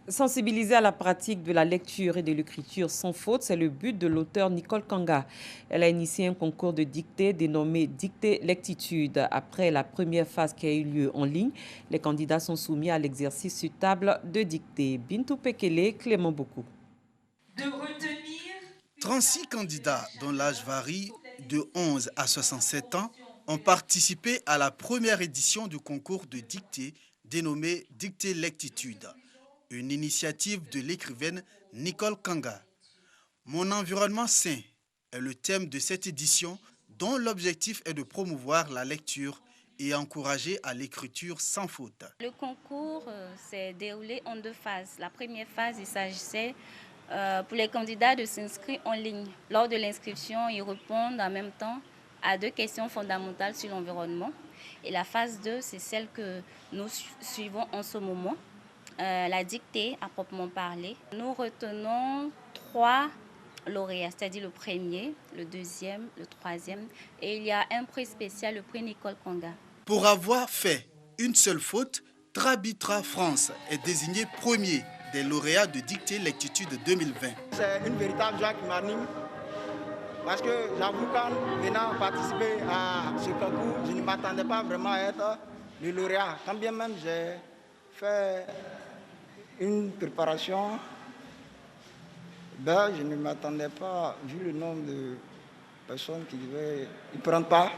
Sensibiliser à la pratique de la lecture et de l'écriture sans faute, c'est le but de l'auteur Nicole Kanga. Elle a initié un concours de dictée dénommé Dictée Lectitude. Après la première phase qui a eu lieu en ligne, les candidats sont soumis à l'exercice sur table de dictée. Bintou Pekele, Clément Beaucoup. 36 candidats dont l'âge varie de 11 à 67 ans ont participé à la première édition du concours de dictée dénommé Dictée Lectitude, une initiative de l'écrivaine Nicole Kanga. Mon environnement sain est le thème de cette édition dont l'objectif est de promouvoir la lecture et encourager à l'écriture sans faute. Le concours s'est déroulé en deux phases. La première phase, il s'agissait pour les candidats de s'inscrire en ligne. Lors de l'inscription, ils répondent en même temps à deux questions fondamentales sur l'environnement. Et la phase 2, c'est celle que nous suivons en ce moment, la dictée à proprement parler. Nous retenons 3 lauréats, c'est-à-dire le premier, le deuxième, le troisième. Et il y a un prix spécial, le prix Nicole Kanga. Pour avoir fait une seule faute, Trabitra France est désigné premier des lauréats de Dictée Lectitude 2020. C'est une véritable joie qui m'anime parce que j'avoue qu'en venant participer à ce concours, je ne m'attendais pas vraiment à être le lauréat. Quand bien même j'ai fait une préparation, je ne m'attendais pas, vu le nombre de personnes qui devaient y prendre part.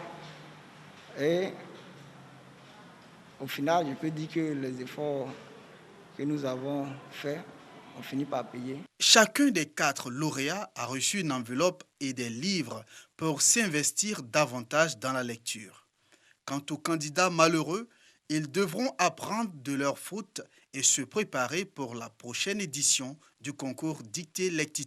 Et au final, je peux dire que les efforts que nous avons faits ont fini par payer. Chacun des 4 lauréats a reçu une enveloppe et des livres pour s'investir davantage dans la lecture. Quant aux candidats malheureux, ils devront apprendre de leurs fautes et se préparer pour la prochaine édition du concours Dictée Lectitude.